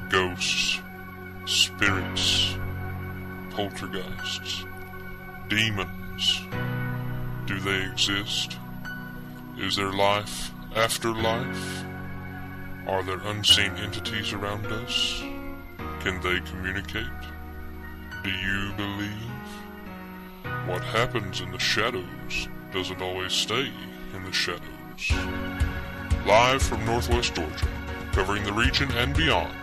Ghosts, spirits, poltergeists, demons. Do they exist? Is there life after life? Are there unseen entities around us? Can they communicate? Do you believe? What happens in the shadows doesn't always stay in the shadows. Live from Northwest Georgia, covering the region and beyond,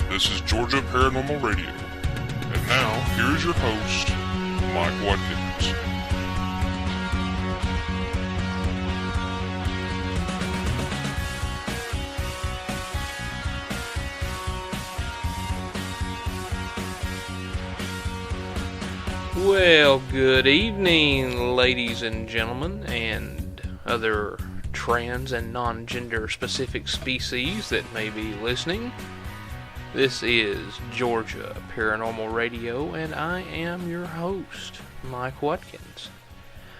this is Georgia Paranormal Radio. And now, here's your host, Mike Watkins. Well, good evening, ladies and gentlemen, and other trans and non-gender specific species that may be listening. This is Georgia Paranormal Radio, and I am your host, Mike Watkins.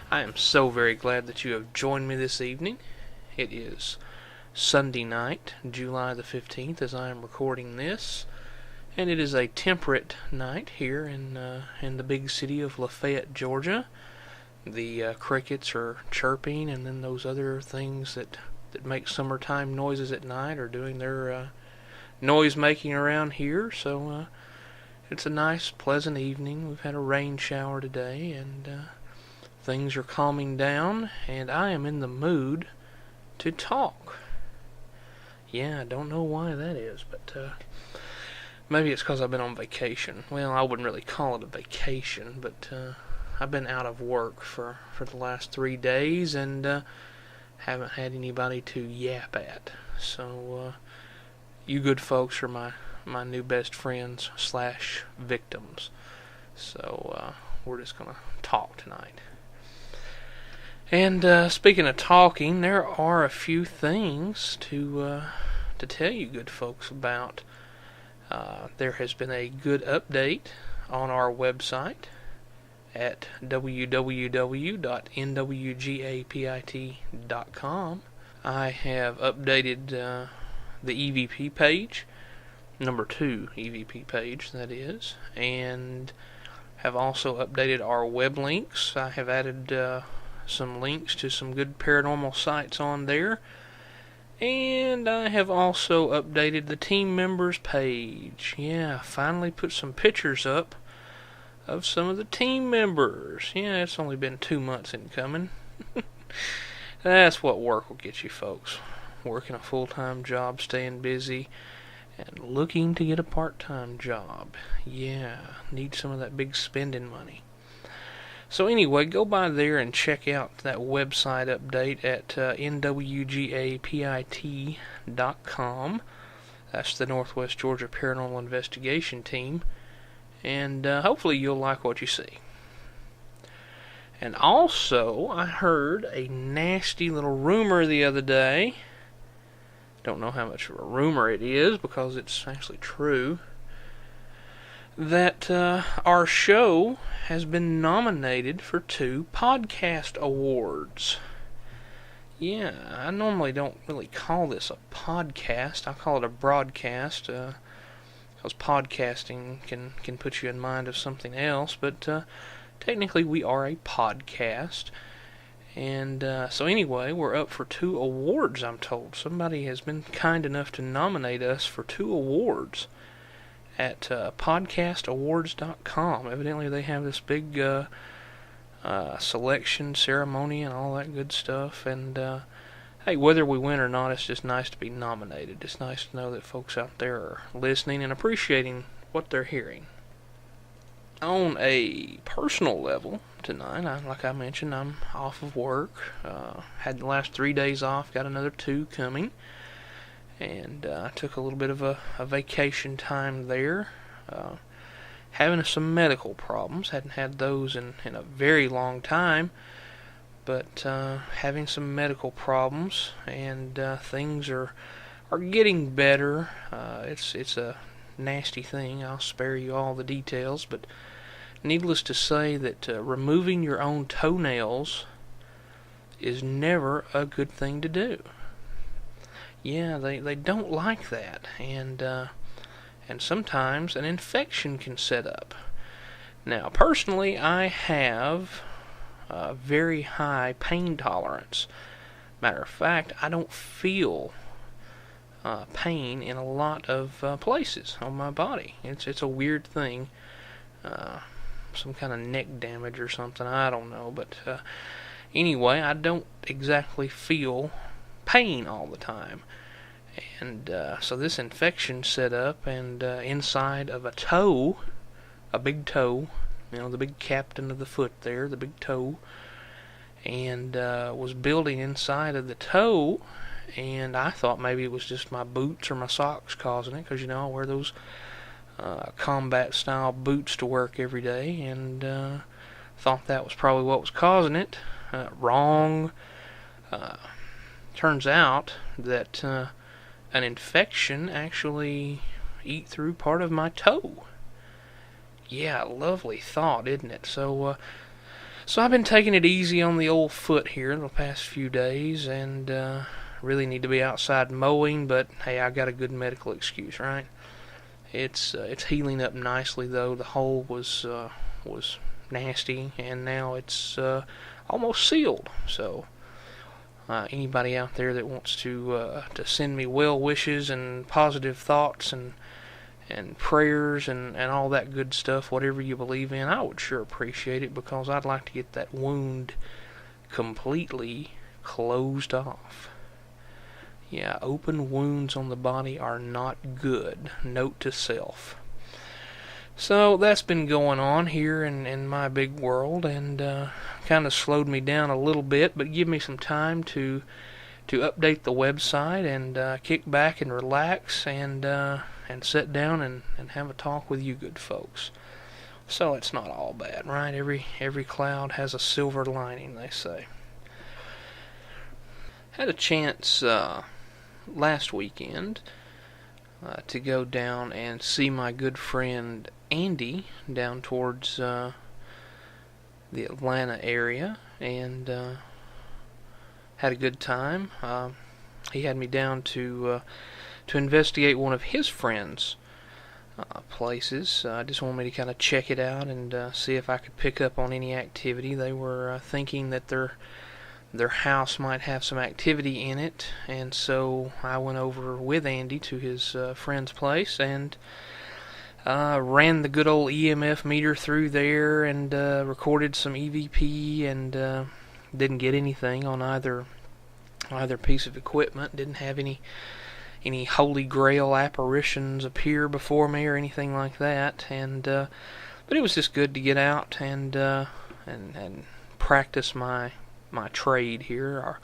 I am so very glad that you have joined me this evening. It is Sunday night, July the 15th, as I am recording this. And it is a temperate night here in the big city of Lafayette, Georgia. The crickets are chirping, and then those other things that make summertime noises at night are doing their noise making around here. So it's a nice, pleasant evening. We've had a rain shower today, and things are calming down, and I am in the mood to talk. Yeah, I don't know why that is, but maybe it's because I've been on vacation. Well, I wouldn't really call it a vacation, but I've been out of work for the last 3 days and haven't had anybody to yap at. So you good folks are my new best friends / victims. So we're just going to talk tonight. And speaking of talking, there are a few things to tell you good folks about. There has been a good update on our website at www.nwgapit.com. I have updated the EVP page, number 2 EVP page, that is, and have also updated our web links. I have added some links to some good paranormal sites on there. And I have also updated the team members page. Yeah, finally put some pictures up of some of the team members. Yeah, it's only been 2 months in coming. That's what work will get you, folks. Working a full-time job, staying busy, and looking to get a part-time job. Yeah, need some of that big spending money. So anyway, go by there and check out that website update at nwgapit.com. That's the Northwest Georgia Paranormal Investigation Team. And hopefully you'll like what you see. And also, I heard a nasty little rumor the other day. Don't know how much of a rumor it is because it's actually true. That our show has been nominated for 2 podcast awards. Yeah, I normally don't really call this a podcast. I call it a broadcast, because podcasting can put you in mind of something else, but technically we are a podcast. And so anyway, we're up for 2 awards, I'm told. Somebody has been kind enough to nominate us for 2 awards at podcastawards.com. Evidently they have this big selection ceremony and all that good stuff. And hey, whether we win or not, it's just nice to be nominated. It's nice to know that folks out there are listening and appreciating what they're hearing. On a personal level tonight, like I mentioned, I'm off of work. Had the last 3 days off, got another 2 coming. And I took a little bit of a vacation time there. Having some medical problems. Hadn't had those in a very long time. But having some medical problems. And things are getting better. It's a nasty thing. I'll spare you all the details. But needless to say that removing your own toenails is never a good thing to do. Yeah, they don't like that, and and sometimes an infection can set up. Now, personally, I have a very high pain tolerance. Matter of fact, I don't feel pain in a lot of places on my body. It's a weird thing. Some kind of neck damage or something, I don't know. But anyway, I don't exactly feel pain all the time. And so this infection set up, and inside of a toe, a big toe, the big captain of the foot there, the big toe, and was building inside of the toe, and I thought maybe it was just my boots or my socks causing it, because I wear those combat style boots to work every day, and thought that was probably what was causing it. Wrong. Turns out that an infection actually eat through part of my toe. Yeah, lovely thought, isn't it? So I've been taking it easy on the old foot here the past few days, and really need to be outside mowing, but hey, I got a good medical excuse, right? It's healing up nicely though. The hole was nasty, and now it's almost sealed. So anybody out there that wants to send me well wishes and positive thoughts and prayers and all that good stuff, whatever you believe in, I would sure appreciate it, because I'd like to get that wound completely closed off. Yeah, open wounds on the body are not good. Note to self. So that's been going on here in my big world, and kind of slowed me down a little bit, but give me some time to update the website and kick back and relax and sit down and have a talk with you good folks. So it's not all bad, right? Every cloud has a silver lining, they say. Had a chance last weekend to go down and see my good friend Andy down towards the Atlanta area, and had a good time. He had me down to investigate one of his friends' places. Just wanted me to kind of check it out and see if I could pick up on any activity. They were thinking that their house might have some activity in it, and so I went over with Andy to his friend's place and ran the good old EMF meter through there and recorded some EVP, and didn't get anything on either piece of equipment. Didn't have any holy grail apparitions appear before me or anything like that, and but it was just good to get out and practice my trade here, or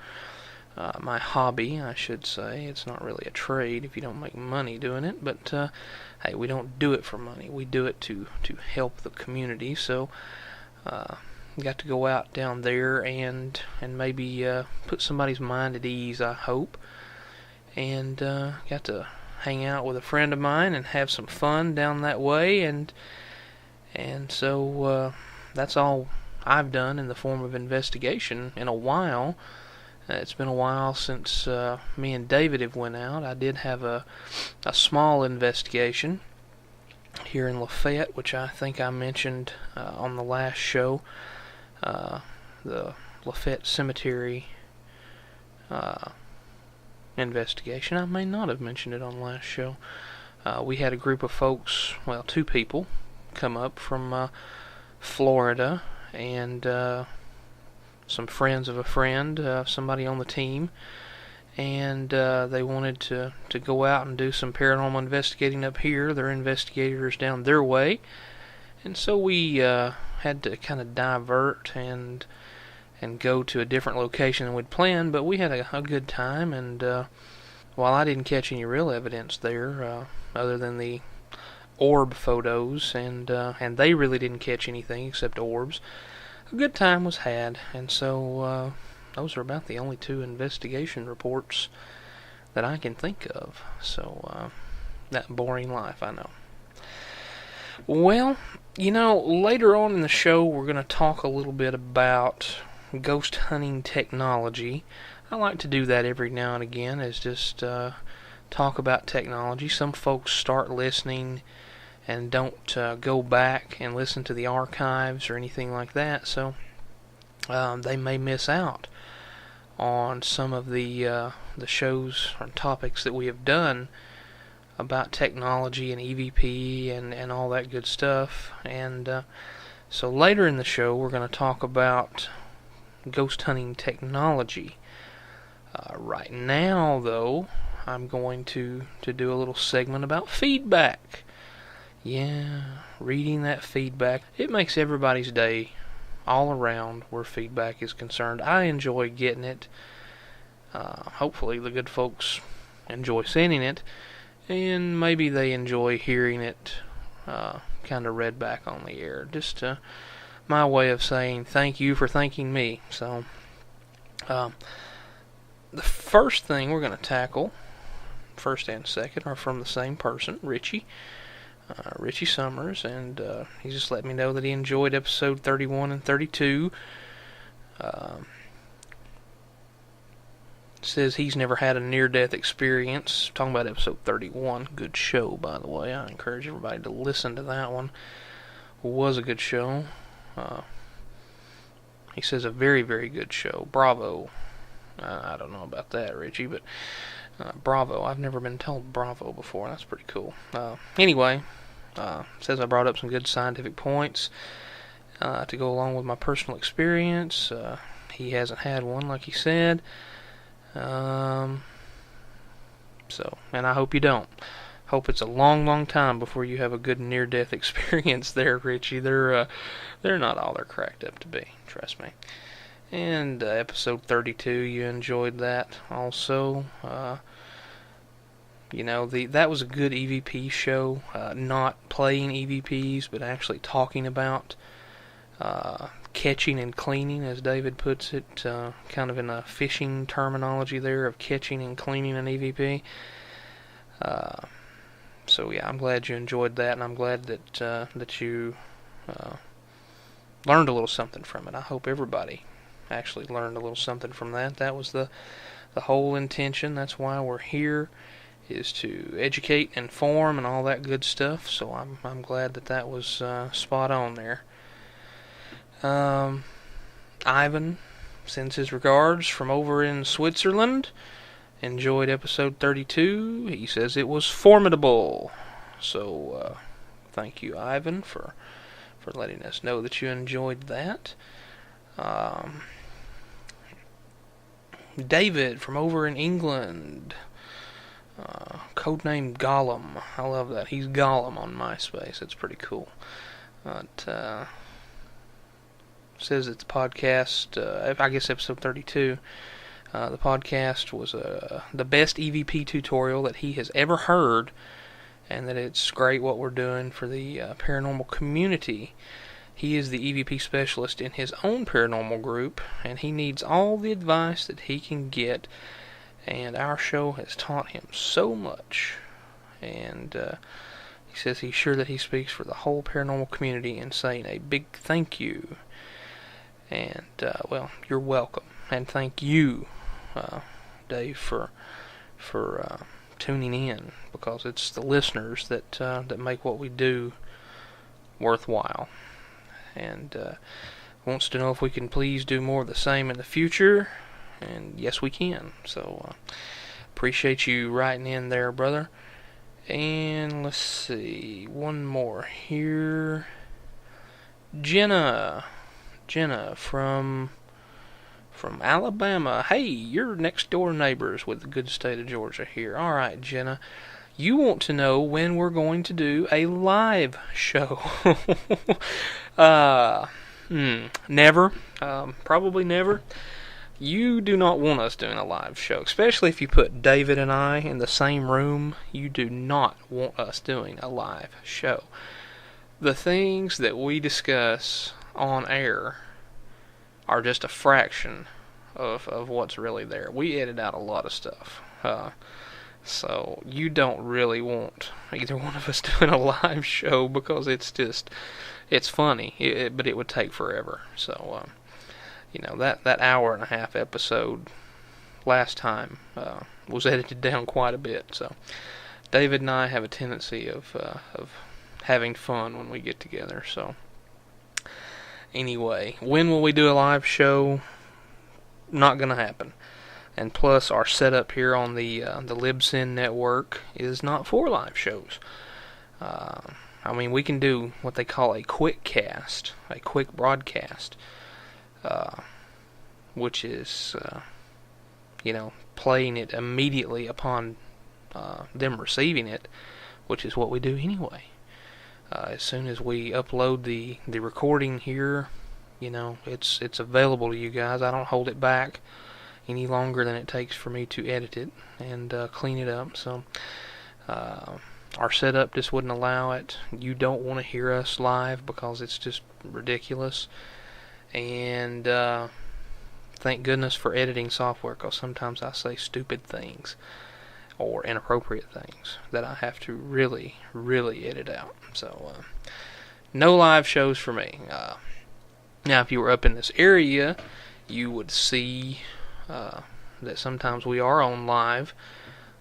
my hobby, I should say. It's not really a trade if you don't make money doing it, but hey, we don't do it for money. We do it to help the community. So got to go out down there and maybe put somebody's mind at ease, I hope. And got to hang out with a friend of mine and have some fun down that way, and so that's all I've done in the form of investigation in a while. It's been a while since me and David have went out. I did have a small investigation here in Lafayette, which I think I mentioned on the last show. The Lafayette Cemetery investigation. I may not have mentioned it on the last show. We had a group of folks, well, 2 people, come up from Florida, and some friends of a friend, somebody on the team, and they wanted to go out and do some paranormal investigating up here. They're investigators down their way, and so we had to kind of divert and go to a different location than we'd planned, but we had a good time, and while I didn't catch any real evidence there, other than the orb photos, and they really didn't catch anything except orbs, a good time was had. And so those are about the only 2 investigation reports that I can think of. So that boring life, I know. Well, later on in the show we're going to talk a little bit about ghost hunting technology. I like to do that every now and again as just talk about technology. Some folks start listening and don't go back and listen to the archives or anything like that, so they may miss out on some of the shows or topics that we have done about technology and EVP and all that good stuff. And so later in the show, we're going to talk about ghost hunting technology. Right now, though, I'm going to do a little segment about feedback. Yeah, reading that feedback. It makes everybody's day all around where feedback is concerned. I enjoy getting it. Hopefully the good folks enjoy sending it, and maybe they enjoy hearing it kind of read back on the air. Just my way of saying thank you for thanking me. So the first thing we're going to tackle, first and second, are from the same person, Richie Summers, and he just let me know that he enjoyed episode 31 and 32. Says he's never had a near-death experience. Talking about episode 31. Good show, by the way. I encourage everybody to listen to that one. Was a good show. He says a very, very good show. Bravo. I don't know about that, Richie, but bravo. I've never been told bravo before. That's pretty cool. Anyway, says I brought up some good scientific points to go along with my personal experience. He hasn't had one, like he said. So, and I hope you don't. Hope it's a long, long time before you have a good near-death experience there, Richie. They're not all they're cracked up to be. Trust me. And episode 32, you enjoyed that also. That was a good EVP show. Not playing EVPs, but actually talking about catching and cleaning, as David puts it, kind of in a fishing terminology there of catching and cleaning an EVP. So yeah, I'm glad you enjoyed that, and I'm glad that you learned a little something from it. I hope everybody actually learned a little something from that. That was the whole intention. That's why we're here, is to educate, inform, and all that good stuff. So I'm glad that was spot on there. Ivan sends his regards from over in Switzerland. Enjoyed episode 32. He says it was formidable. So thank you, Ivan, for letting us know that you enjoyed that. David from over in England. Codename Gollum. I love that. He's Gollum on MySpace. It's pretty cool. But says it's the podcast, I guess episode 32, the podcast was the best EVP tutorial that he has ever heard, and that it's great what we're doing for the paranormal community. He is the EVP specialist in his own paranormal group, and he needs all the advice that he can get, and our show has taught him so much. And he says he's sure that he speaks for the whole paranormal community in saying a big thank you. And, well, you're welcome. And thank you, Dave, for tuning in, because it's the listeners that make what we do worthwhile. And wants to know if we can please do more of the same in the future. And yes, we can. So, appreciate you writing in there, brother. And let's see, one more here. Jenna from Alabama. Hey, you're next door neighbors with the good state of Georgia here. All right, Jenna. You want to know when we're going to do a live show. Never. Probably never. You do not want us doing a live show, especially if you put David and I in the same room. You do not want us doing a live show. The things that we discuss on air are just a fraction of what's really there. We edit out a lot of stuff. So you don't really want either one of us doing a live show, because it's funny, but it would take forever. So, that hour and a half episode last time was edited down quite a bit. So David and I have a tendency of having fun when we get together. So anyway, when will we do a live show? Not gonna happen. And plus, our setup here on the Libsyn network is not for live shows. I mean, we can do what they call a quick cast, a quick broadcast, which is, playing it immediately upon them receiving it, which is what we do anyway. As soon as we upload the recording here, it's available to you guys. I don't hold it back any longer than it takes for me to edit it and clean it up. So our setup just wouldn't allow it. You don't want to hear us live because it's just ridiculous. And thank goodness for editing software, because sometimes I say stupid things or inappropriate things that I have to really, really edit out. So no live shows for me. Now, if you were up in this area, you would see that sometimes we are on live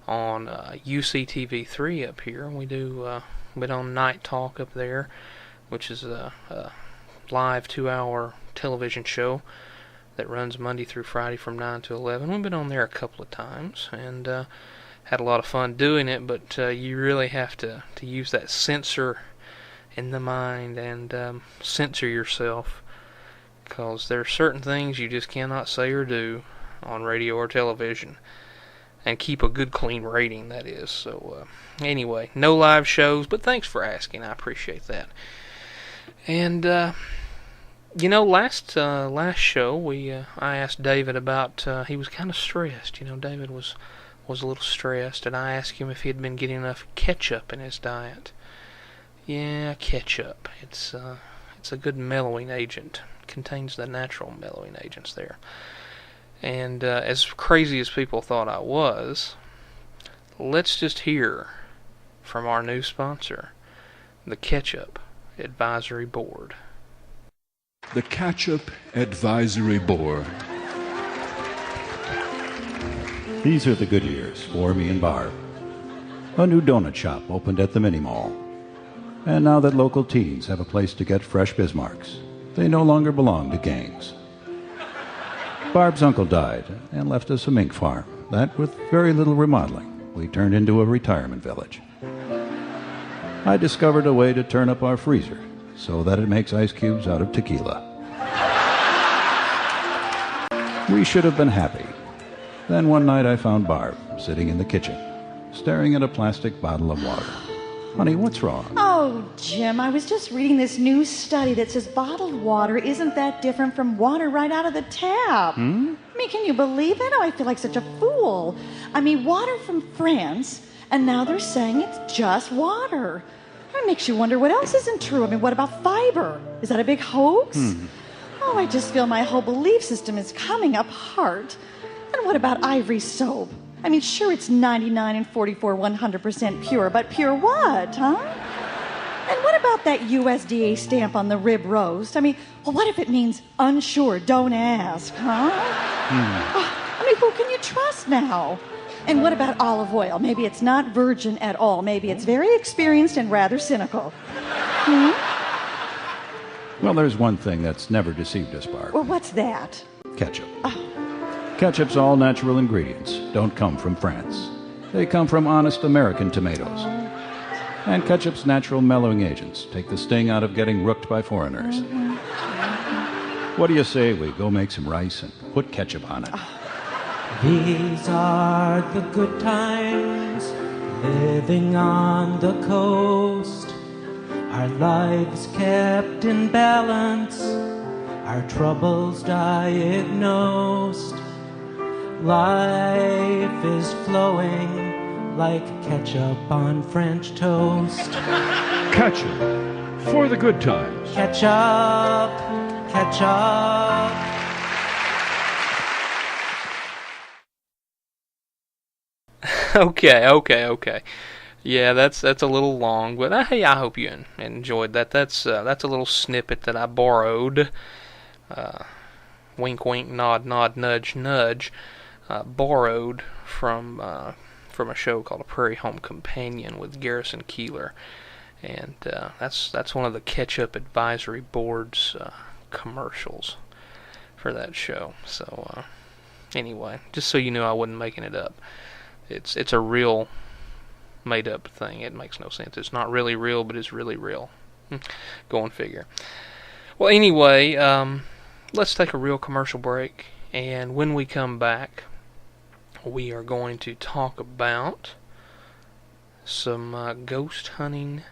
on UCTV3 up here. We do been on Night Talk up there, which is a live 2-hour television show that runs Monday through Friday from 9 to 11. We've been on there a couple of times and had a lot of fun doing it, but you really have to use that censor in the mind and censor yourself, because there are certain things you just cannot say or do on radio or television, and keep a good clean rating, that is. So anyway, no live shows, but thanks for asking. I appreciate that. And last show I asked David about he was kind of stressed. David was a little stressed, and I asked him if he had been getting enough ketchup in his diet. Yeah, ketchup. It's a good mellowing agent. It contains the natural mellowing agents there. And as crazy as people thought I was, let's just hear from our new sponsor, the Ketchup Advisory Board. The Ketchup Advisory Board. These are the good years for me and Barb. A new donut shop opened at the mini mall. And now that local teens have a place to get fresh Bismarcks, they no longer belong to gangs. Barb's uncle died and left us a mink farm that, with very little remodeling, we turned into a retirement village. I discovered a way to turn up our freezer so that it makes ice cubes out of tequila. We should have been happy. Then one night I found Barb sitting in the kitchen, staring at a plastic bottle of water. Honey, what's wrong? Oh, Jim, I was just reading this new study that says bottled water isn't that different from water right out of the tap. I mean, can you believe it? Oh, I feel like such a fool. I mean, water from France, and now they're saying it's just water. It makes you wonder what else isn't true. I mean, what about fiber? Is that a big hoax? Oh, I just feel my whole belief system is coming apart. And what about Ivory soap? I mean, sure, it's 99 and 44, 100% pure, but pure what, huh? And what about that USDA stamp on the rib roast? I mean, well, what if it means unsure, don't ask, huh? I mean, who can you trust now? And what about olive oil? Maybe it's not virgin at all. Maybe it's very experienced and rather cynical. Well, there's one thing that's never deceived us, Barb. Well, what's that? Ketchup. Ketchup's all natural ingredients don't come from France. They come from honest American tomatoes. And ketchup's natural mellowing agents take the sting out of getting rooked by foreigners. What do you say we go make some rice and put ketchup on it? These are the good times, living on the coast. Our lives kept in balance, our troubles diagnosed. Life is flowing like ketchup on French toast. Ketchup for the good times. Ketchup, ketchup. Okay. Yeah, that's a little long, but hey, I hope you enjoyed that. That's a little snippet that I borrowed. Wink, wink, nod, nod, nudge, nudge. borrowed from a show called A Prairie Home Companion with Garrison Keillor, and that's one of the Ketchup Advisory Board's commercials for that show. So anyway, just so you know, I wasn't making it up. It's a real made up thing. It makes no sense. It's not really real, but it's really real. Go and figure. Well, anyway, let's take a real commercial break, and when we come back, we are going to talk about some ghost hunting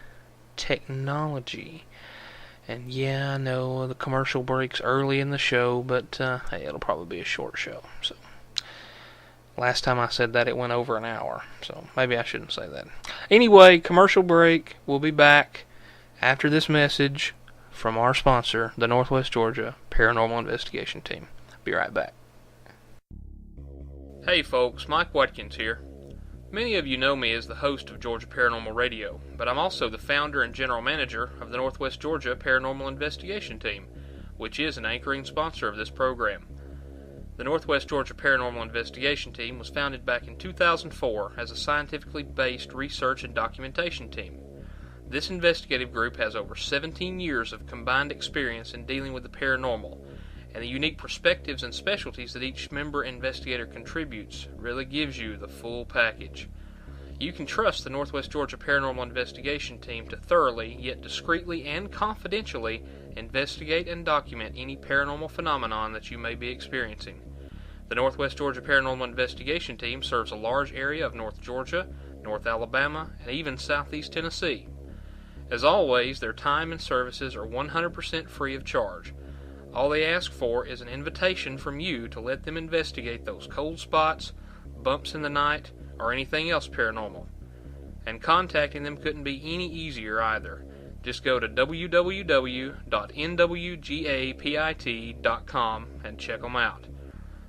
technology. And yeah, I know the commercial break's early in the show, but hey, it'll probably be a short show. So last time I said that, it went over an hour, so maybe I shouldn't say that. Anyway, commercial break. We'll be back after this message from our sponsor, the Northwest Georgia Paranormal Investigation Team. Be right back. Hey folks, Mike Watkins here. Many of you know me as the host of Georgia Paranormal Radio, but I'm also the founder and general manager of the Northwest Georgia Paranormal Investigation Team, which is an anchoring sponsor of this program. The Northwest Georgia Paranormal Investigation Team was founded back in 2004 as a scientifically based research and documentation team. This investigative group has over 17 years of combined experience in dealing with the paranormal, and the unique perspectives and specialties that each member investigator contributes really gives you the full package. You can trust the Northwest Georgia Paranormal Investigation Team to thoroughly, yet discreetly and confidentially, investigate and document any paranormal phenomenon that you may be experiencing. The Northwest Georgia Paranormal Investigation Team serves a large area of North Georgia, North Alabama, and even Southeast Tennessee. As always, their time and services are 100% free of charge. All they ask for is an invitation from you to let them investigate those cold spots, bumps in the night, or anything else paranormal. And contacting them couldn't be any easier either. Just go to www.nwgapit.com and check them out.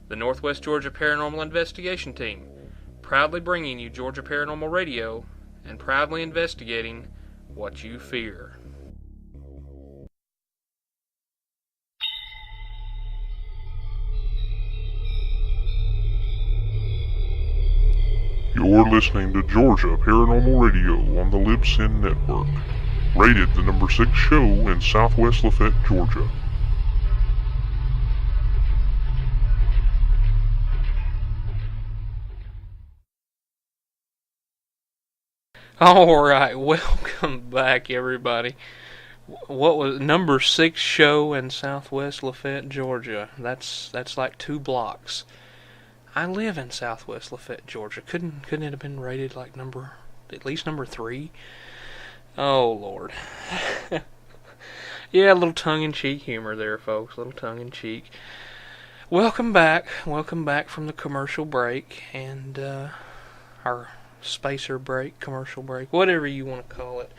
The Northwest Georgia Paranormal Investigation Team, proudly bringing you Georgia Paranormal Radio and proudly investigating what you fear. You're listening to Georgia Paranormal Radio on the Libsyn Network. Rated the number 6 show in Southwest Lafayette, Georgia. Alright, welcome back everybody. What was number 6 show in Southwest Lafayette, Georgia? That's like 2 blocks. I live in Southwest Lafayette, Georgia. Couldn't it have been rated like at least number 3? Oh Lord. Yeah, a little tongue-in-cheek humor there, folks. A little tongue-in-cheek. Welcome back from the commercial break and our spacer break, commercial break, whatever you want to call it.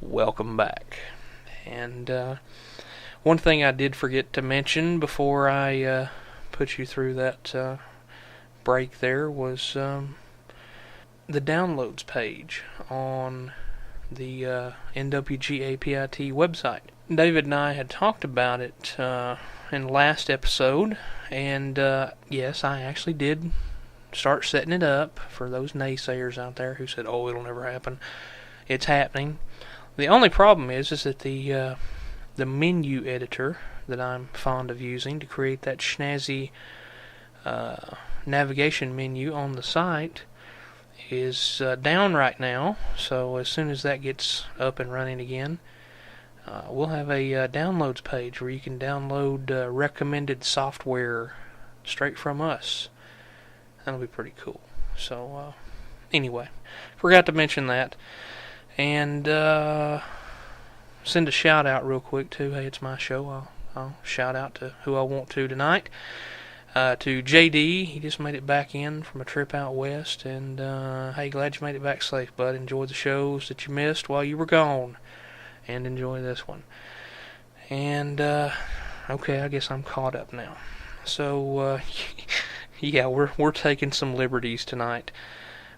Welcome back. And one thing I did forget to mention before I put you through that break there was the downloads page on the NWGAPIT website. David and I had talked about it in the last episode, and yes, I actually did start setting it up for those naysayers out there who said, oh, it'll never happen. It's happening. The only problem is that the menu editor that I'm fond of using to create that snazzy navigation menu on the site is down right now. So as soon as that gets up and running again, we'll have a downloads page where you can download recommended software straight from us. That'll be pretty cool. So anyway, forgot to mention that. And send a shout out real quick too. Hey, it's my show. I'll shout out to who I want to tonight. To JD, he just made it back in from a trip out west, and hey, glad you made it back safe, bud. Enjoy the shows that you missed while you were gone, and enjoy this one. And okay, I guess I'm caught up now. So yeah, we're taking some liberties tonight.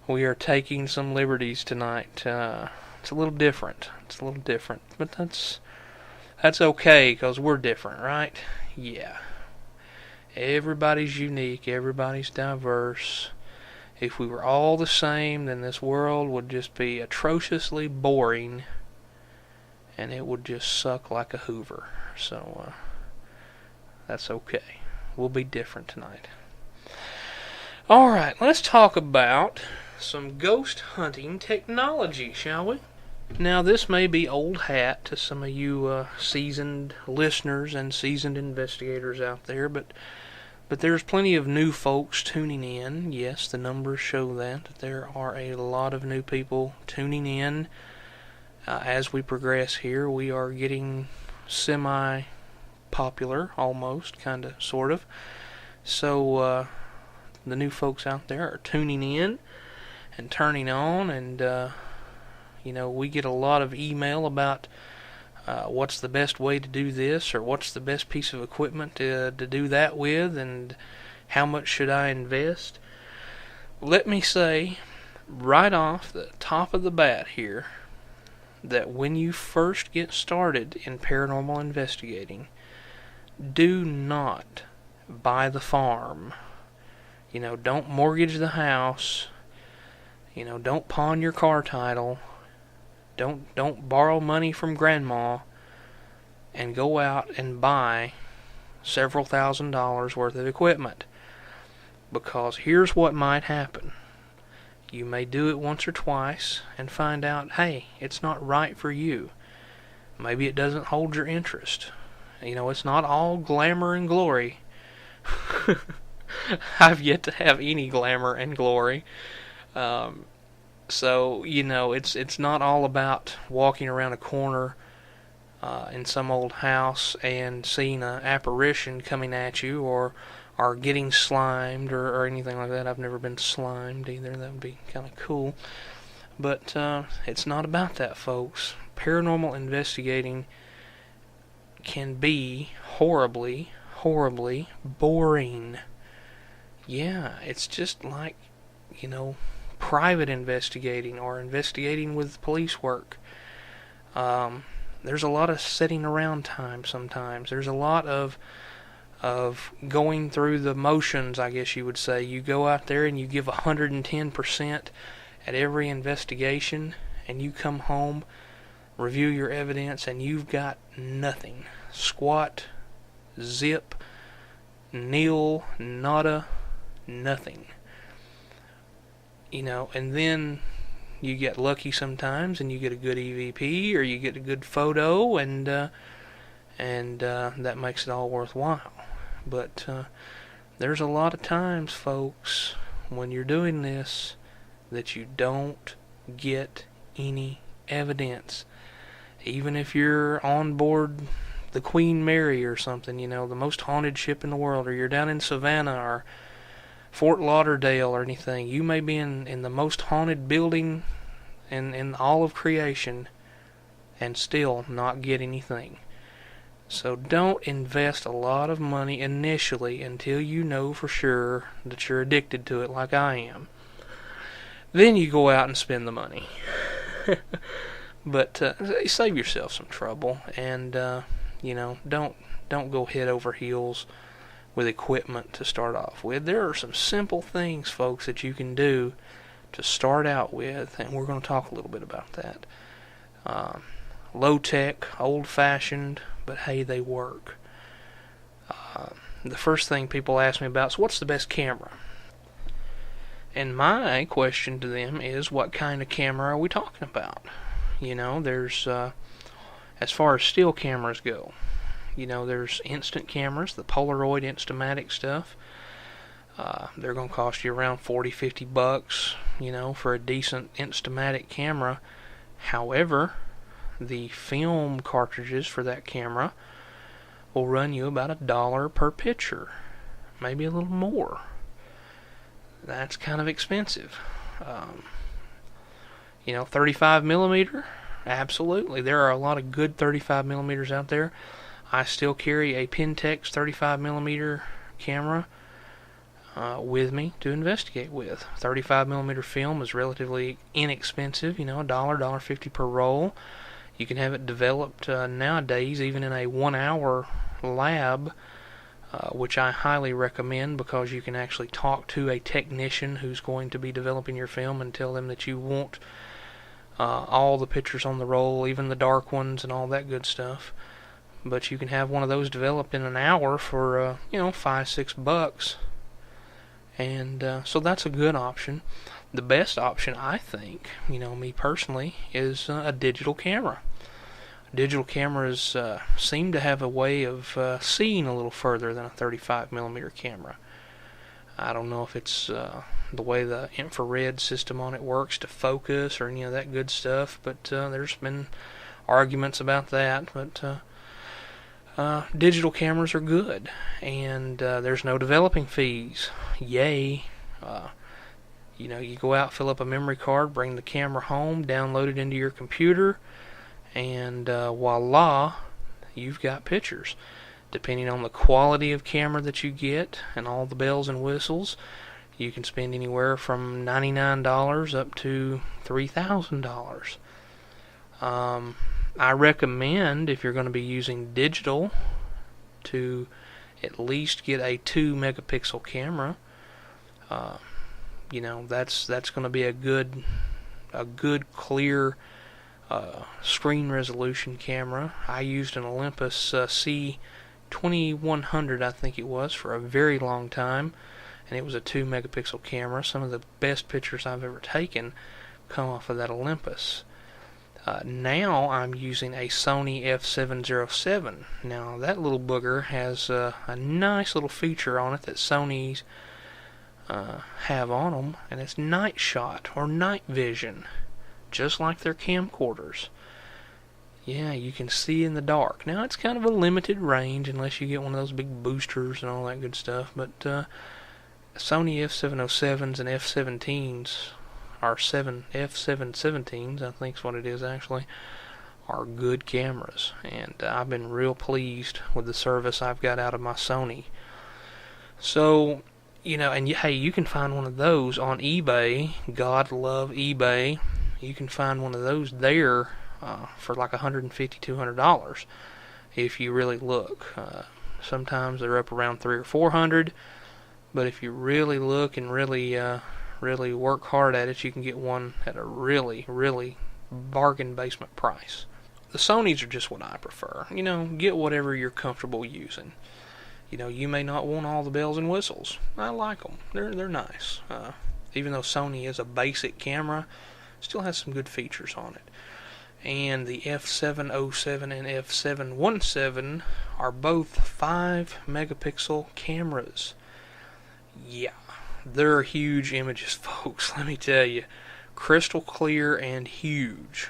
We are taking some liberties tonight. It's a little different. But that's okay, because we're different, right? Yeah. Everybody's unique. Everybody's diverse. If we were all the same, then this world would just be atrociously boring, and it would just suck like a Hoover. So, that's okay. We'll be different tonight. Alright, let's talk about some ghost hunting technology, shall we? Now, this may be old hat to some of you seasoned listeners and seasoned investigators out there, but there's plenty of new folks tuning in. Yes, the numbers show that there are a lot of new people tuning in. As we progress here, we are getting semi-popular, almost, kind of, sort of. So, the new folks out there are tuning in and turning on, and, we get a lot of email about what's the best way to do this, or what's the best piece of equipment to do that with, and how much should I invest. Let me say, right off the top of the bat here, that when you first get started in paranormal investigating, do not buy the farm. Don't mortgage the house. Don't pawn your car title. Don't borrow money from grandma and go out and buy several $1,000s worth of equipment. Because here's what might happen. You may do it once or twice and find out, hey, it's not right for you. Maybe it doesn't hold your interest. It's not all glamour and glory. I've yet to have any glamour and glory. So, it's not all about walking around a corner in some old house and seeing an apparition coming at you, or getting slimed, or anything like that. I've never been slimed either. That would be kind of cool. But it's not about that, folks. Paranormal investigating can be horribly, horribly boring. Yeah, it's just like, private investigating or investigating with police work. There's a lot of sitting around time sometimes. There's a lot of going through the motions, I guess you would say. You go out there and you give 110% at every investigation, and you come home, review your evidence, and you've got nothing. Squat, zip, nil, nada, nothing. And then you get lucky sometimes, and you get a good EVP, or you get a good photo, and that makes it all worthwhile. But there's a lot of times, folks, when you're doing this, that you don't get any evidence. Even if you're on board the Queen Mary or something, the most haunted ship in the world, or you're down in Savannah or Fort Lauderdale or anything, you may be in the most haunted building in all of creation and still not get anything. So don't invest a lot of money initially until you know for sure that you're addicted to it like I am. Then you go out and spend the money. But save yourself some trouble, and don't go head over heels with equipment to start off with. There are some simple things, folks, that you can do to start out with, and we're going to talk a little bit about that. Low-tech, old-fashioned, but hey, they work. The first thing people ask me about is, what's the best camera? And my question to them is, what kind of camera are we talking about? There's, as far as still cameras go, there's instant cameras, the Polaroid Instamatic stuff. They're going to cost you around $40-50, for a decent Instamatic camera. However, the film cartridges for that camera will run you about $1 per picture, maybe a little more. That's kind of expensive. 35 millimeter, absolutely. There are a lot of good 35 millimeters out there. I still carry a Pentax 35 millimeter camera with me to investigate with. 35 millimeter film is relatively inexpensive, $1.50 per roll. You can have it developed nowadays, even in a 1 hour lab, which I highly recommend because you can actually talk to a technician who's going to be developing your film and tell them that you want all the pictures on the roll, even the dark ones and all that good stuff. But you can have one of those developed in an hour for $5-6, and so that's a good option. The best option, I think, me personally, is a digital camera. Digital cameras seem to have a way of seeing a little further than a 35mm camera. I don't know if it's the way the infrared system on it works to focus or any of that good stuff, but there's been arguments about that. But digital cameras are good, and there's no developing fees. Yay. You go out, fill up a memory card, bring the camera home, download it into your computer, and voila, you've got pictures. Depending on the quality of camera that you get and all the bells and whistles, you can spend anywhere from $99 up to $3,000. I recommend, if you're going to be using digital, to at least get a 2-megapixel camera. That's going to be a good clear screen resolution camera. I used an Olympus C2100, I think it was, for a very long time, and it was a 2-megapixel camera. Some of the best pictures I've ever taken come off of that Olympus. Now I'm using a Sony f707. Now that little booger has a nice little feature on it that Sony's have on them, and it's night shot or night vision, just like their camcorders. Yeah, you can see in the dark. Now it's kind of a limited range unless you get one of those big boosters and all that good stuff, but Sony f707s and f17s, or f717s, I think is what it is actually, are good cameras, and I've been real pleased with the service I've got out of my Sony. So, hey, you can find one of those on eBay. God love eBay. You can find one of those there for like $150, $200 if you really look. Sometimes they're up around $300 or $400, but if you really look and really work hard at it, you can get one at a really bargain basement price. The Sonys are just what I prefer. Get whatever you're comfortable using. You may not want all the bells and whistles. I like them. They're nice. Even though Sony is a basic camera, still has some good features on it. And the f707 and f717 are both 5-megapixel cameras. Yeah, they're huge images, folks. Let me tell you, crystal clear and huge.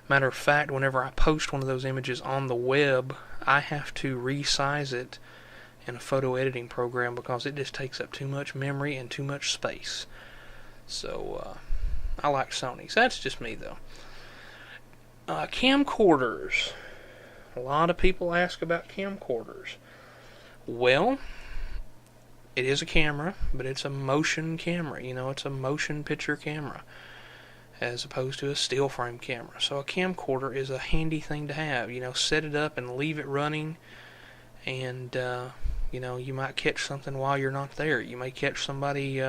Matter of fact, whenever I post one of those images on the web, I have to resize it in a photo editing program because it just takes up too much memory and too much space. So I like Sony's. That's just me, though. Camcorders. A lot of people ask about camcorders. Well, it is a camera, but it's a motion camera. It's a motion picture camera as opposed to a still frame camera. So a camcorder is a handy thing to have. Set it up and leave it running, and you might catch something while you're not there. You may catch somebody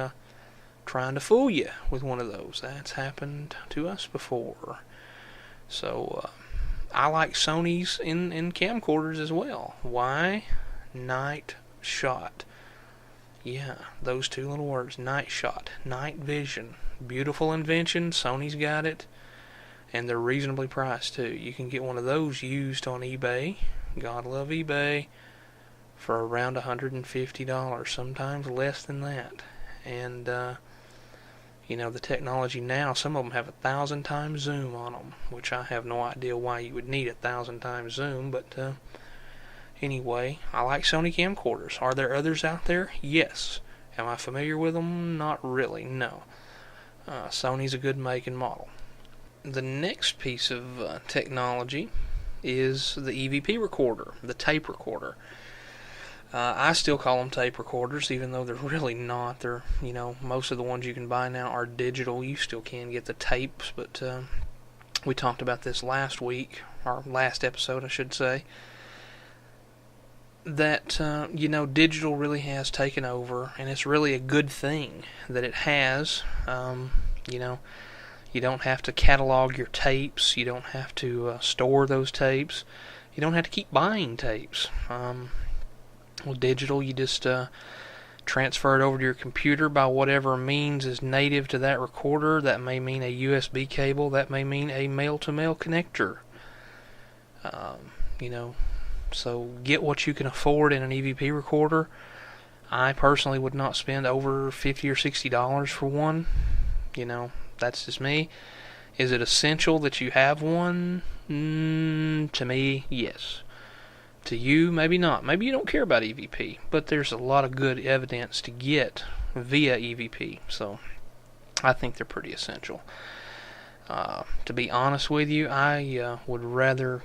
trying to fool you with one of those. That's happened to us before. So I like Sony's in camcorders as well. Why? Night shot. Yeah, those two little words, night shot, night vision. Beautiful invention. Sony's got it, and they're reasonably priced too. You can get one of those used on eBay. God love eBay, for around $150, sometimes less than that. And the technology now, some of them have 1,000 times zoom on them, which I have no idea why you would need 1,000 times zoom, but anyway, I like Sony camcorders. Are there others out there? Yes. Am I familiar with them? Not really, no. Sony's a good make and model. The next piece of technology is the EVP recorder, the tape recorder. I still call them tape recorders, even though they're really not. They're, most of the ones you can buy now are digital. You still can get the tapes, but we talked about this last week, or last episode, I should say. that digital really has taken over, and it's really a good thing that it has. You know, you don't have to catalog your tapes. You don't have to store those tapes. You don't have to keep buying tapes. With digital, you just transfer it over to your computer by whatever means is native to that recorder. That may mean a USB cable. That may mean a male-to-male connector. So get what you can afford in an EVP recorder. I personally would not spend over $50 or $60 for one. That's just me. Is it essential that you have one? To me, yes. To you, maybe not. Maybe you don't care about EVP, but there's a lot of good evidence to get via EVP, so I think they're pretty essential. To be honest with you, I would rather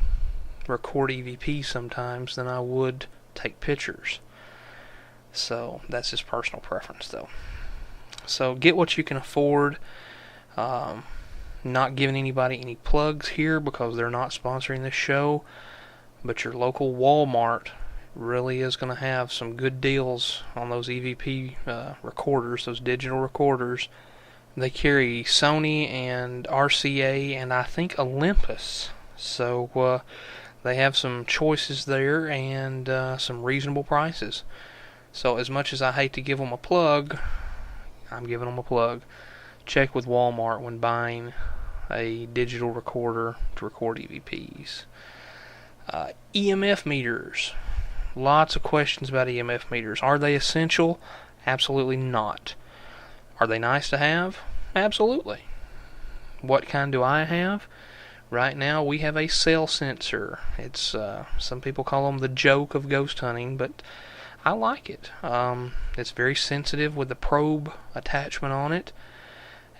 record EVP sometimes than I would take pictures. So that's just personal preference, though. So get what you can afford. Not giving anybody any plugs here because they're not sponsoring this show, but your local Walmart really is going to have some good deals on those EVP recorders, those digital recorders. They carry Sony and RCA and I think Olympus. So they have some choices there and some reasonable prices. So as much as I hate to give them a plug, I'm giving them a plug. Check with Walmart when buying a digital recorder to record EVPs. EMF meters. Lots of questions about EMF meters. Are they essential? Absolutely not. Are they nice to have? Absolutely. What kind do I have? Right now we have a cell sensor. It's some people call them the joke of ghost hunting, but I like it. It's very sensitive with the probe attachment on it,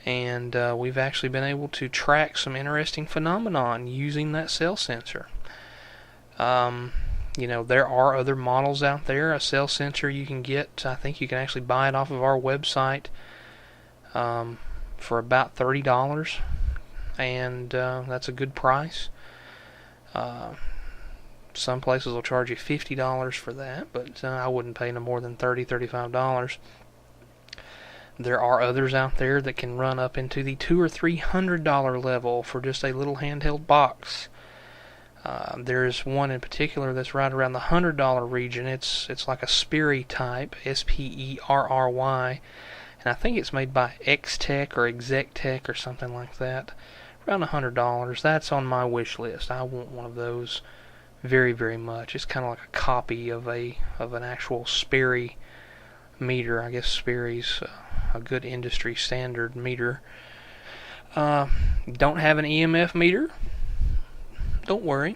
and we've actually been able to track some interesting phenomenon using that cell sensor. There are other models out there. A cell sensor you can get, I think you can actually buy it off of our website for about $30, and that's a good price. Some places will charge you $50 for that, but I wouldn't pay no more than $30, $35. There are others out there that can run up into the $200 or $300 level for just a little handheld box. There's one in particular that's right around the $100 region. It's like a Sperry type, Sperry, and I think it's made by X-Tech or Exec-Tech or something like that. Around $100. That's on my wish list. I want one of those very, very much. It's kind of like a copy of an actual Sperry meter. I guess Sperry's a good industry standard meter. Don't have an EMF meter? Don't worry,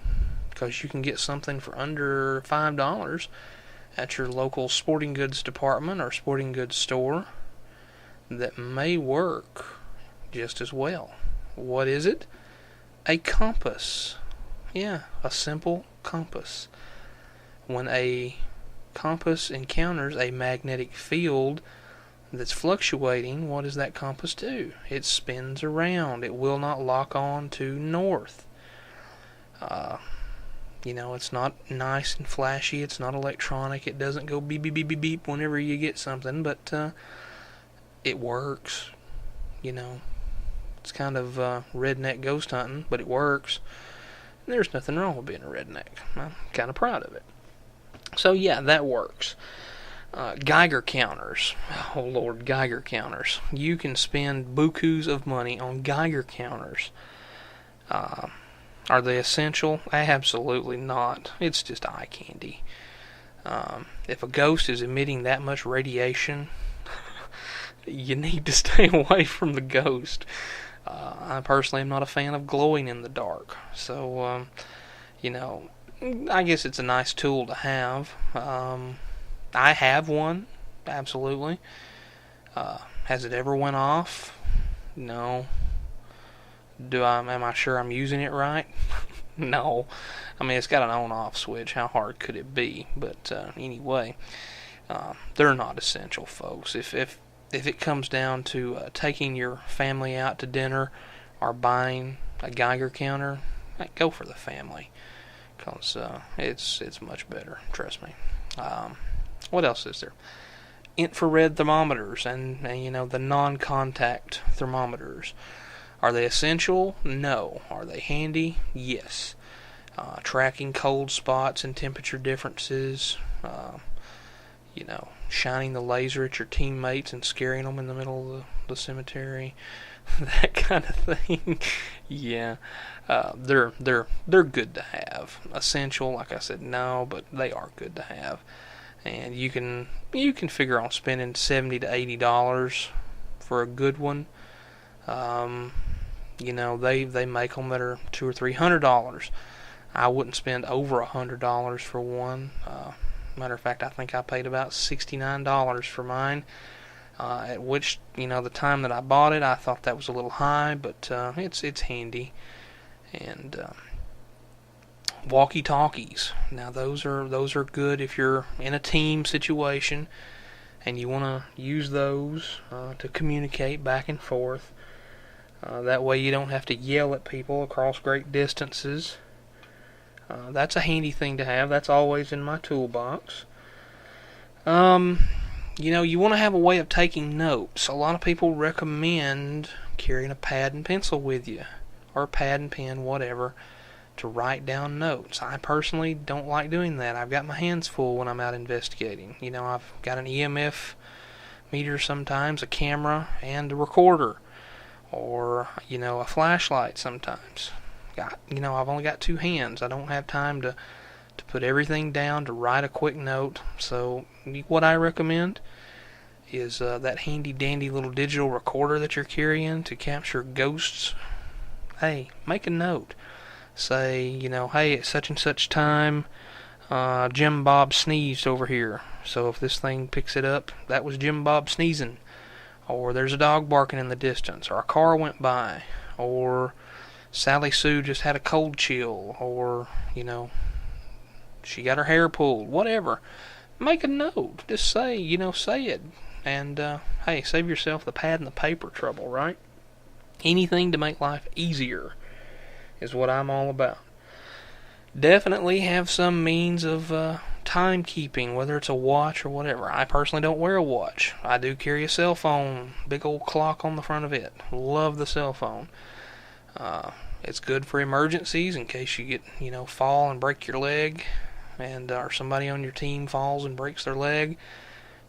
because you can get something for under $5 at your local sporting goods department or sporting goods store that may work just as well. What is it? A compass. Yeah, a simple compass. When a compass encounters a magnetic field that's fluctuating, what does that compass do? It spins around. It will not lock on to north. It's not nice and flashy. It's not electronic. It doesn't go beep, beep, beep, beep, beep whenever you get something, but it works. It's kind of redneck ghost hunting, but it works. And there's nothing wrong with being a redneck. I'm kind of proud of it. So yeah, that works. Geiger counters. Oh Lord, Geiger counters. You can spend bukus of money on Geiger counters. Are they essential? Absolutely not. It's just eye candy. If a ghost is emitting that much radiation, you need to stay away from the ghost. I personally am not a fan of glowing in the dark. So, I guess it's a nice tool to have. I have one, absolutely. Has it ever went off? No. Am I sure I'm using it right? No. I mean, it's got an on-off switch. How hard could it be? But anyway, they're not essential, folks. If it comes down to taking your family out to dinner or buying a Geiger counter, go for the family. because it's much better. Trust me. What else is there? Infrared thermometers and the non-contact thermometers. Are they essential? No. Are they handy? Yes. Tracking cold spots and temperature differences. Shining the laser at your teammates and scaring them in the middle of the cemetery. That kind of thing. Yeah. They're good to have. Essential, like I said, no, but they are good to have. And you can figure on spending $70 to $80 for a good one. They make them that are $200 or $300. I wouldn't spend over $100 for one. Matter of fact, I think I paid about $69 for mine. At which, the time that I bought it, I thought that was a little high, but it's handy. And walkie-talkies. Now those are good if you're in a team situation and you want to use those to communicate back and forth. That way you don't have to yell at people across great distances. That's a handy thing to have. That's always in my toolbox. You want to have a way of taking notes. A lot of people recommend carrying a pad and pencil with you, or a pad and pen, whatever, to write down notes. I personally don't like doing that. I've got my hands full when I'm out investigating. I've got an EMF meter sometimes, a camera, and a recorder, or a flashlight sometimes. I've only got two hands. I don't have time to put everything down, to write a quick note. So what I recommend is that handy dandy little digital recorder that you're carrying to capture ghosts. Hey, make a note. Say, hey, at such and such time, Jim Bob sneezed over here. So if this thing picks it up, that was Jim Bob sneezing. Or there's a dog barking in the distance, or a car went by, or Sally Sue just had a cold chill, or, she got her hair pulled, whatever. Make a note. Just say, say it. And, hey, save yourself the pad and the paper trouble, right? Anything to make life easier is what I'm all about. Definitely have some means of timekeeping, whether it's a watch or whatever. I personally don't wear a watch. I do carry a cell phone, big old clock on the front of it. Love the cell phone. It's good for emergencies in case you get, fall and break your leg, and or somebody on your team falls and breaks their leg.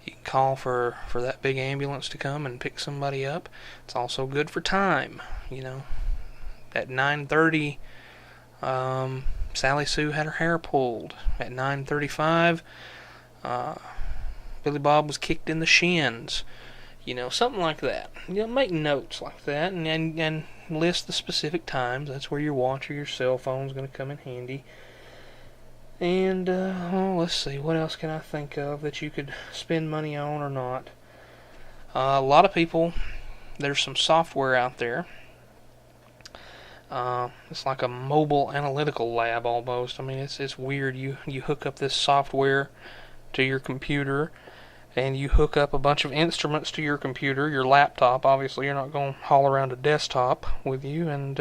You can call for that big ambulance to come and pick somebody up. It's also good for time. At 9:30, Sally Sue had her hair pulled. At 9:35, Billy Bob was kicked in the shins. Something like that. Make notes like that and list the specific times. That's where your watch or your cell phone is going to come in handy. And, let's see, what else can I think of that you could spend money on or not? A lot of people, there's some software out there. It's like a mobile analytical lab almost. I mean, it's weird. You hook up this software to your computer, and you hook up a bunch of instruments to your computer, your laptop. Obviously, you're not going to haul around a desktop with you and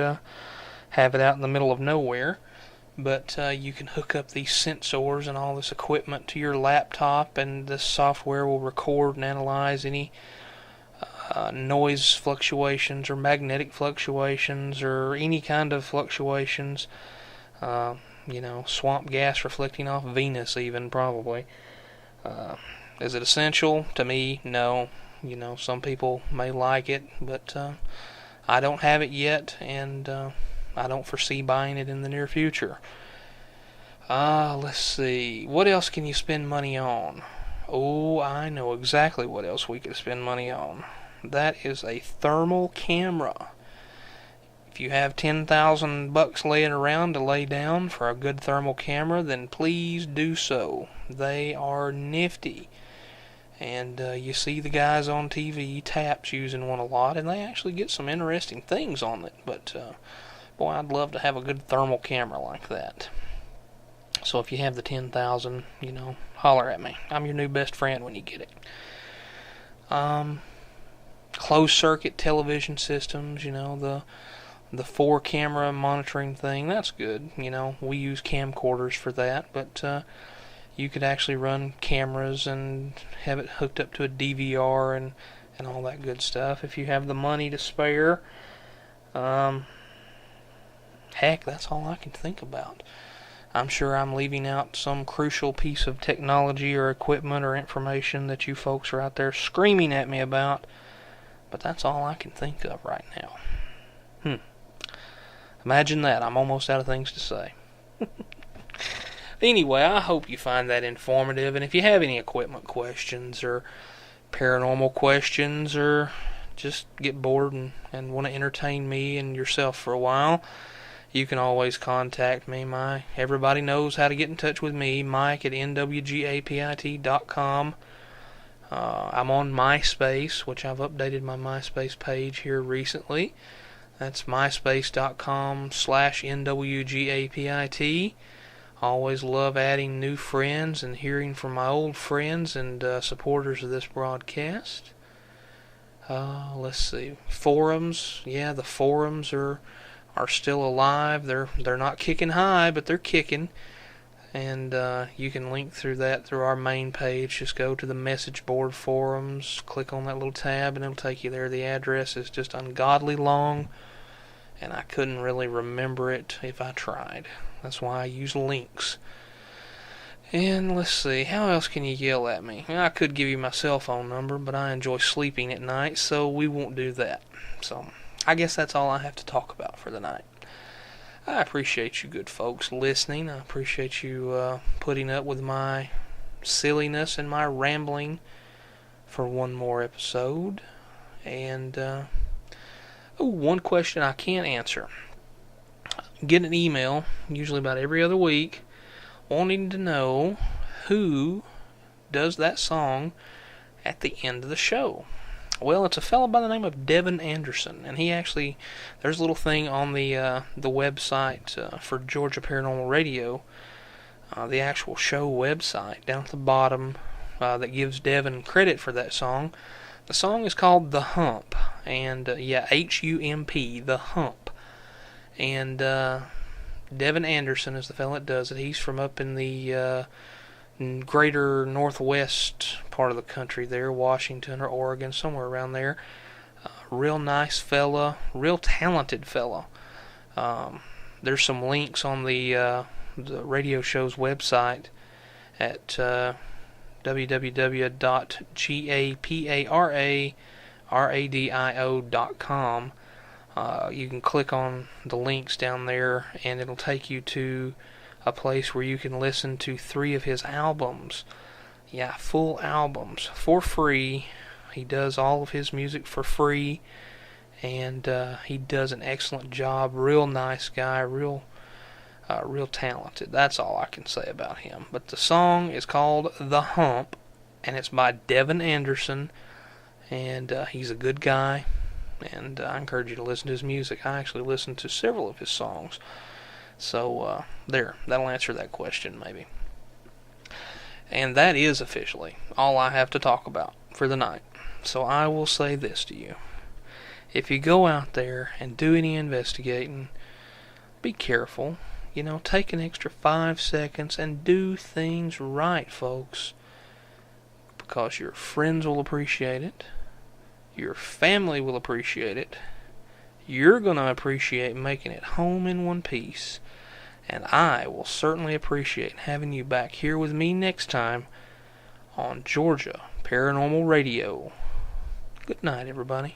have it out in the middle of nowhere. But you can hook up these sensors and all this equipment to your laptop, and this software will record and analyze any noise fluctuations or magnetic fluctuations or any kind of fluctuations. Swamp gas reflecting off Venus even, probably. Is it essential? To me, no. Some people may like it, but I don't have it yet, and I don't foresee buying it in the near future. Let's see. What else can you spend money on? Oh, I know exactly what else we could spend money on. That is a thermal camera. If you have $10,000 laying around to lay down for a good thermal camera, then please do so. They are nifty. And you see the guys on TV, Taps, using one a lot, and they actually get some interesting things on it. But, boy, I'd love to have a good thermal camera like that. So if you have the $10,000, holler at me. I'm your new best friend when you get it. Closed circuit television systems, the the 4-camera monitoring thing, that's good. You know, we use camcorders for that, but you could actually run cameras and have it hooked up to a DVR and all that good stuff if you have the money to spare. Heck, that's all I can think about. I'm sure I'm leaving out some crucial piece of technology or equipment or information that you folks are out there screaming at me about, but that's all I can think of right now. Imagine that. I'm almost out of things to say. Anyway, I hope you find that informative, and if you have any equipment questions or paranormal questions, or just get bored and want to entertain me and yourself for a while, you can always contact me. Everybody knows how to get in touch with me, Mike at nwgapit.com. I'm on MySpace, which I've updated my MySpace page here recently. That's myspace.com/nwgapit. Always love adding new friends and hearing from my old friends and supporters of this broadcast. Let's see. Forums. Yeah, the forums are still alive. They're not kicking high, but they're kicking. And you can link through that through our main page. Just go to the message board forums, click on that little tab, and it'll take you there. The address is just ungodly long, and I couldn't really remember it if I tried. That's why I use links. And let's see, how else can you yell at me? I could give you my cell phone number, but I enjoy sleeping at night, so we won't do that. So I guess that's all I have to talk about for the night. I appreciate you good folks listening. I appreciate you putting up with my silliness and my rambling for one more episode. And one question I can't answer. Get an email, usually about every other week, wanting to know who does that song at the end of the show. Well, it's a fellow by the name of Devin Anderson, and he actually, there's a little thing on the website for Georgia Paranormal Radio, the actual show website, down at the bottom, that gives Devin credit for that song. The song is called The Hump, and H-U-M-P, The Hump. And Devin Anderson is the fellow that does it. He's from up in the greater northwest part of the country there, Washington or Oregon, somewhere around there. Real nice fella, real talented fella. There's some links on the radio show's website at www.gaparadio.com. You can click on the links down there, and it'll take you to a place where you can listen to 3 of his albums. Yeah, full albums for free. He does all of his music for free, and he does an excellent job. Real nice guy, real talented. That's all I can say about him. But the song is called The Hump, and it's by Devin Anderson, and he's a good guy. And I encourage you to listen to his music. I actually listened to several of his songs. So, that'll answer that question, maybe. And that is officially all I have to talk about for the night. So I will say this to you. If you go out there and do any investigating, be careful. Take an extra 5 seconds and do things right, folks. Because your friends will appreciate it. Your family will appreciate it. You're going to appreciate making it home in one piece. And I will certainly appreciate having you back here with me next time on Georgia Paranormal Radio. Good night, everybody.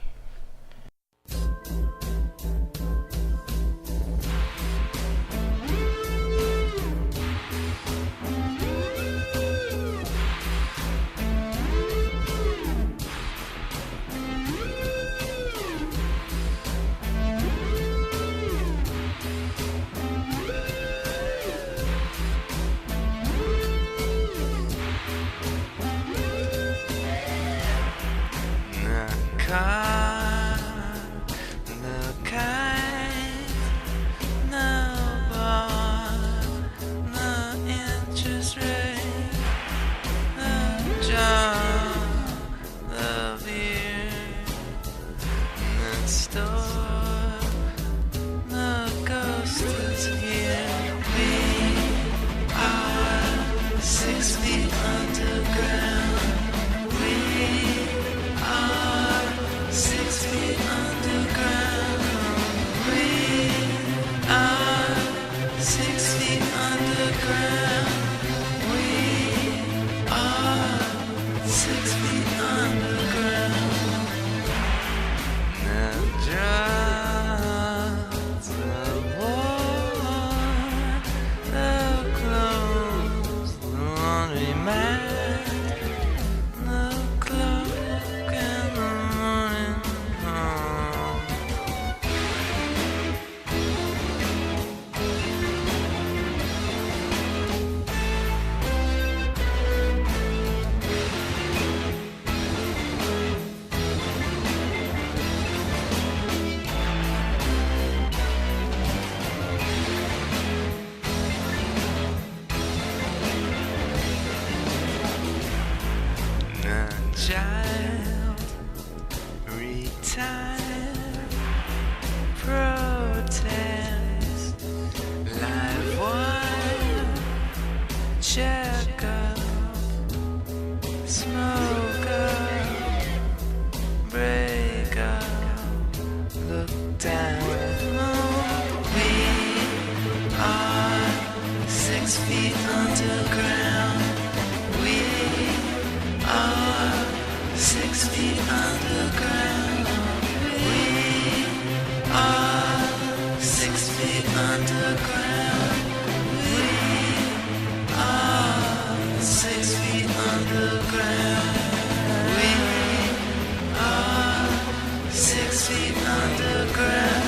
underground. We are 6 feet underground. We are 6 feet underground.